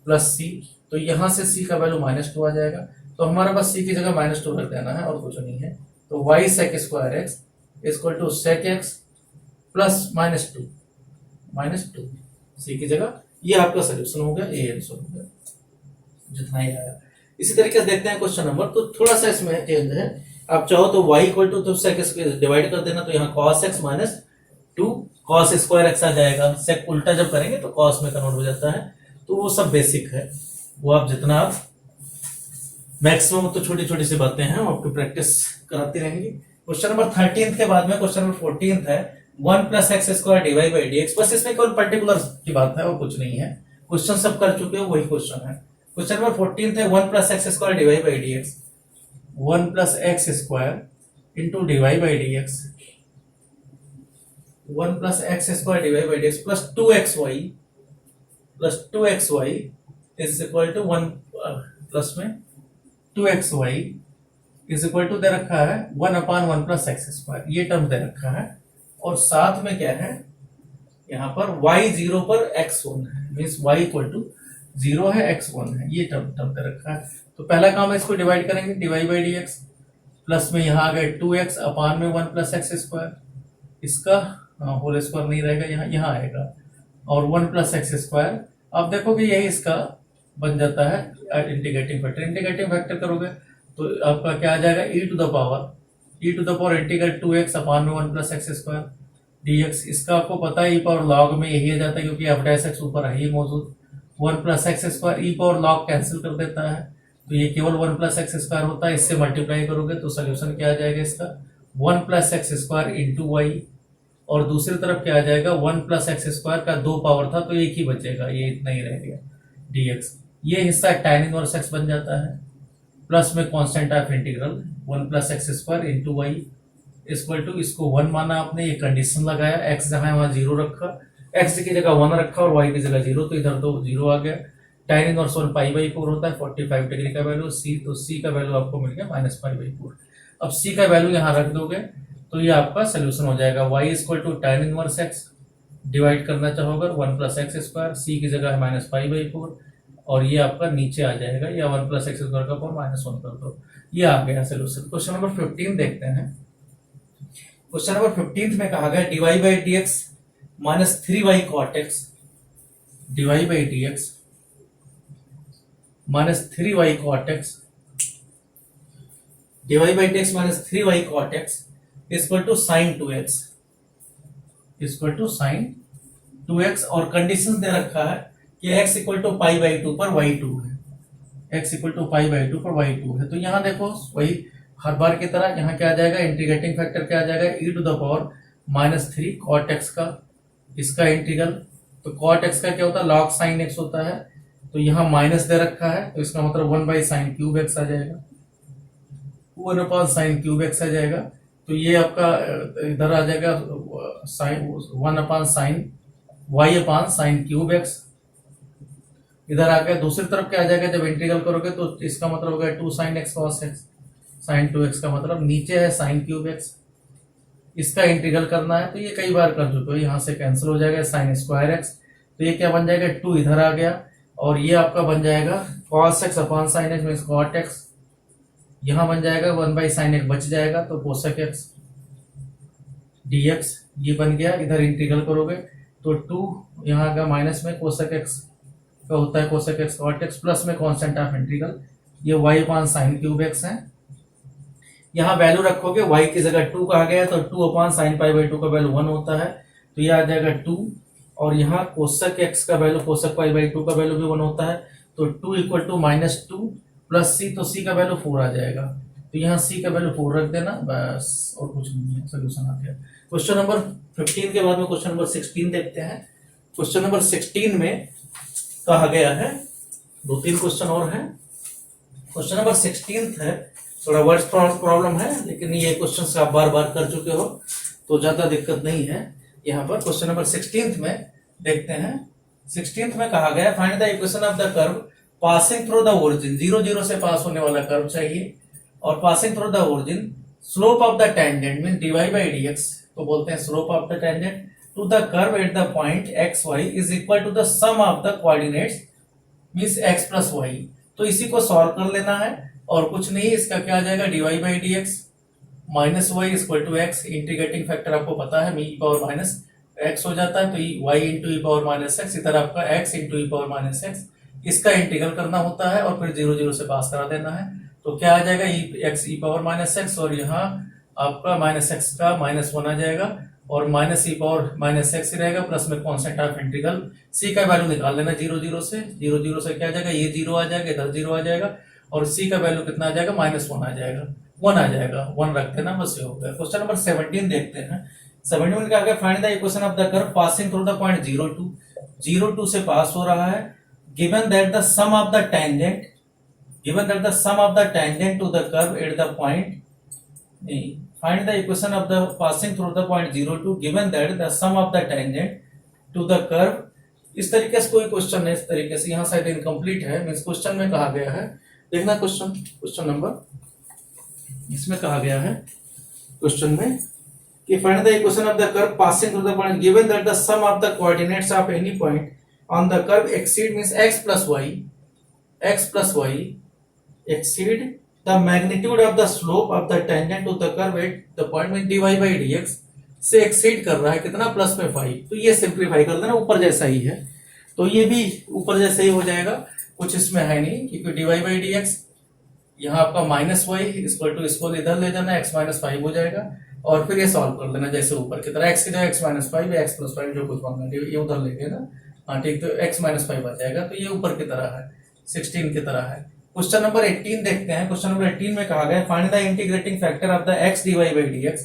प्लस c, तो यहाँ से c का वैल्यू -2 आ जाएगा। तो हमारे पास c की जगह -2 रख देना है और कुछ नहीं है। तो y sec square x equal to sec x plus -2 c की जगह, ये आपका सोल्यूशन हो गया, ये आंसर हो गया, जितना ही आया। इसी तरीके से देखते हैं क्वेश्चन नंबर, तो थोड़ा सा इसमें चेंज है। आप चाहो तो y इक्वल टू तो sec x डिवाइड कर देना, तो यहाँ cos x -2 cos square x आ जाएगा। sec उल्टा जब करेंगे तो cos में कन्वर्ट हो जाता है। तो वो सब बेसिक है, वो आप जितना आप मैक्सिमम, तो छोटी छोटी सी बातें हैं, आपको प्रैक्टिस कराती रहेंगी। क्वेश्चन नंबर 13 के बाद में क्वेश्चन नंबर 14 है 1 plus x square divide by D x. बस इसमें केवल पर्टिकुलर की बात है और कुछ नहीं है, क्वेश्चन सब कर चुके हो, वही क्वेश्चन है। क्वेश्चन नंबर 14 है 1 plus x square divide by D x, 1 plus x square into divide by D x, 1 plus x square divide by D x plus 2xy is equal to 1 plus में 2xy is equal to दे रखा है 1 upon 1 plus x square, ये term दे रखा है। और साथ में क्या है, यहाँ पर y 0 पर x 1 है, मीन्स y इक्वल टू 0 है x 1 है, ये टर्म दे रखा है। तो पहला काम है इसको डिवाइड करेंगे, divide by D x plus में यहाँ आ गए 2x अपान में 1 प्लस एक्स स्क्वायर, इसका होल स्क्वायर नहीं रहेगा, यहाँ आएगा, और 1 प्लस एक्स स्क्वायर। अब देखोगे यही इसका बन जाता है इंटीग्रेटिंग फैक्टर। इंटीग्रेटिंग फैक्टर करोगे तो आपका क्या आ जाएगा e to the power integral 2x upon में 1 प्लस एक्स स्क्वायर dx। इसका आपको पता है e पावर लॉग में यही आ जाता है, क्योंकि f डैश x ऊपर है ही मौजूद। 1 plus x square e power log cancel कर देता है, तो ये केवल 1 प्लस एक्स स्क्वायर होता है। इससे मल्टीप्लाई करोगे तो सोल्यूशन क्या आ जाएगा इसका 1 plus x square into y, और दूसरी तरफ क्या आ जाएगा 1 प्लस एक्स स्क्वायर का 2 पावर था तो एक ही बचेगा, ये इतना ही रह गया dx। ये हिस्सा tan इनवर्स x बन जाता है, प्लस में constant of integral 1 plus x square into y equal to, इसको 1 माना आपने, ये कंडीशन लगाया, x जहां है वहां 0 रखा, x की जगह 1 रखा और y की जगह 0, तो इधर तो 0 आ गया। tan इनवर्स 1 पाई बाई 4 होता है, 45 डिग्री का वैल्यू c, तो c का वैल्यू आपको मिल गया -पाई बाई 4। अब c का वैल्यू यहाँ रख दोगे तो ये आपका सोल्यूशन हो जाएगा, y equal to tan inverse x divide करना चाहोगे 1 प्लस एक्स स्क्वायर, c की जगह है -पाई बाई 4, और ये आपका नीचे आ जाएगा, या 1 प्लस एक्स स्क्वायर का पावर -1 कर दो, ये आ गया सोल्यूशन। क्वेश्चन नंबर 15 देखते हैं। क्वेश्चन नंबर 15 में कहा गया divide by D x -3y cot x, divide by D x -3y cot x, divide by D x -3y cot x equal to sine 2x, equal to sine 2x, और condition दे रखा है कि x equal to pi by 2 पर y2 है, x equal to pi by 2 पर y2 है। तो यहाँ देखो वही हर बार की तरह यहाँ क्या आ जाएगा, इंटीग्रेटिंग फैक्टर क्या आ जाएगा e to the power -3 cot x का, इसका इंटीग्रल, तो cot x का क्या होता है log sin x होता है, तो यहाँ माइनस दे रखा है, तो इसका मतलब 1 बाई साइन क्यूब x आ जाएगा, 1 अपॉन साइन क्यूब x आ जाएगा। तो ये आपका इधर आ जाएगा sine 1/sin y upon sine cube x. इधर आके दूसरी तरफ क्या आ जाएगा, जब इंटीग्रल करोगे तो इसका मतलब होगा 2sin x cos x, sin 2x का मतलब नीचे है साइन क्यूब एक्स, इसका इंटीग्रल करना है। तो ये कई बार कर चुके हो, यहाँ से कैंसिल हो जाएगा साइन स्क्वायर एक्स। तो ये क्या बन जाएगा, 2 इधर आ गया और ये आपका बन जाएगा cos x अपान sine x means cot x। यहाँ बन जाएगा 1/sin x बच जाएगा तो cosec x dx ये बन गया। इधर इंटीग्रल करोगे तो 2 यहाँ का माइनस में cosec x का होता है cosec x cot x plus में कांस्टेंट ऑफ इंटीग्रल ये y upon sine cube x है। यहाँ वैल्यू रखोगे y की जगह 2 कहा गया तो 2 अपान साइन पाई बाई 2 का वैल्यू 1 होता है तो ये आ जाएगा 2 और यहाँ cosec x का वैल्यू cosec पाई बाई 2 का वैल्यू भी 1 होता है तो 2 इक्वल टू -2 प्लस c तो c का वैल्यू 4 आ जाएगा तो यहाँ c का वैल्यू 4 रख देना बस और कुछ नहीं है, सोल्यूशन आ गया। क्वेश्चन नंबर 15 के बाद में क्वेश्चन नंबर 16 देखते हैं। क्वेश्चन नंबर 16 में कहा गया है, 2-3 क्वेश्चन और हैं। क्वेश्चन नंबर 16 है, थोड़ा वर्ड्स प्रॉब्लम है लेकिन ये क्वेश्चन आप बार बार कर चुके हो तो ज्यादा दिक्कत नहीं है। यहाँ पर क्वेश्चन नंबर 16 में देखते हैं। 16 में कहा गया find the equation of the curve passing through the origin, 0 0 से पास होने वाला कर्व चाहिए और passing through the origin slope of the tangent mean dy by dx तो बोलते हैं slope of the tangent to the curve at the point x y is equal to the sum of the coordinates means x plus y. तो इसी को solve कर लेना है और कुछ नहीं, इसका क्या आ जाएगा dy by dx minus y equal to x. Integrating factor आपको पता है e पावर माइनस एक्स हो जाता है तो y इंटू ई पावर माइनस एक्स, इधर आपका x इंटू ई पावर माइनस एक्स, इसका इंटीग्रल करना होता है और फिर 0 0 से पास करा देना है। तो क्या आ जाएगा x ई पावर माइनस एक्स और यहाँ आपका माइनस एक्स का -1 आ जाएगा और माइनस ई पावर माइनस एक्स ही रहेगा प्लस में कांस्टेंट ऑफ इंटीग्रल c का वैल्यू निकाल लेना 0 0 से। 0 0 से क्या आ जाएगा, ये 0 आ जाएगा, इधर 0 आ जाएगा और c का वैल्यू कितना आ जाएगा -1 आ जाएगा, 1 आ जाएगा, 1 रख देना बस ये हो गया। क्वेश्चन नंबर 17 देखते हैं। 17 में क्या find the equation of the curve passing through the point 0 2 से पास हो रहा है given that the sum of the tangent to the curve at the point find the equation of the passing through the point 0 2 given that the sum of the tangent to the curve। इस तरीके से कोई question है, इस तरीके से यहाँ शायद इनकम्प्लीट है मींस क्वेश्चन में कहा गया है, देखना क्वेश्चन नंबर इसमें कहा गया है क्वेश्चन में कि find the equation of the curve passing through the point given that the sum of the coordinates of any point on the curve exceed means x plus y exceed the magnitude of the slope of the tangent to the curve at the point में dy by dx से exceed कर रहा है कितना plus में 5। तो ये simplify कर देना, ऊपर जैसा ही है तो ये भी ऊपर जैसा ही हो जाएगा, कुछ इसमें है नहीं क्योंकि dy by dx यहाँ आपका -y इक्वल टू इसको इधर ले जाना x -5 हो जाएगा और फिर ये सॉल्व कर लेना जैसे ऊपर की तरह, x की जगह x -5 या x + 5 जो कुछ मांगना है ये उधर लेंगे ना, हाँ ठीक, तो x -5 आ जाएगा तो ये ऊपर की तरह है 16 की तरह है। क्वेश्चन नंबर 18 देखते हैं। क्वेश्चन नंबर 18 में कहा गया find the integrating factor of the x dy by dx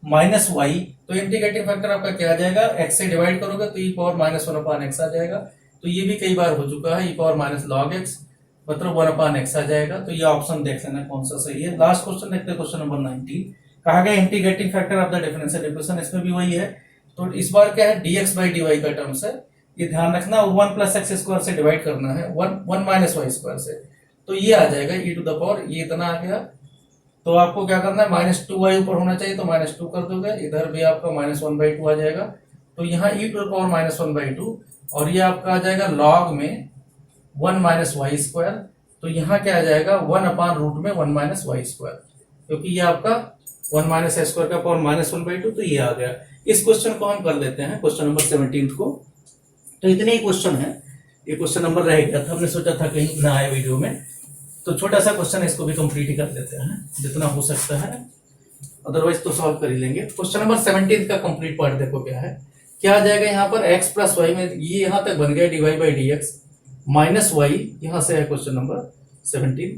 minus y। तो इंटीग्रेटिंग फैक्टर आपका क्या आ जाएगा, x से डिवाइड करोगे तो e पावर -1/x आ जाएगा। तो ये भी कई बार हो चुका है, e power minus log x मतलब 1/x आ जाएगा। तो ये ऑप्शन देख लेना कौन सा सही है। लास्ट क्वेश्चन देखते हैं, क्वेश्चन नंबर 19 कहा गया integrating factor of the differential equation, इसमें भी वही है। तो इस बार क्या है dx by dy का टर्म्स है, ये ध्यान रखना 1 + x² से डिवाइड करना है 1 - y² से, तो ये आ जाएगा e टू द पावर, ये इतना आ गया। तो आपको क्या करना है -2y ऊपर होना चाहिए तो -2 कर दोगे, इधर भी आपका -1/2 आ जाएगा। तो यहाँ e टू द पावर -1/2 और ये आपका आ जाएगा log में 1 - y²। तो यहाँ क्या आ जाएगा 1/√में 1 - y², क्योंकि ये आपका 1 - x² का पावर -1/2 तो ये आ गया। इस क्वेश्चन को हम कर लेते हैं क्वेश्चन नंबर 17 को। तो इतने ही क्वेश्चन है, ये क्वेश्चन नंबर रह गया था, हमने सोचा था कहीं ना आए वीडियो में तो छोटा सा क्वेश्चन है, इसको भी कंप्लीट ही कर देते हैं जितना हो सकता है, अदरवाइज तो सॉल्व कर ही लेंगे। क्वेश्चन नंबर 17 का कंप्लीट पार्ट देखो क्या आ जाएगा यहाँ पर x + y में ये यहाँ तक बन गया dy by dx -y, यहाँ से है क्वेश्चन नंबर 17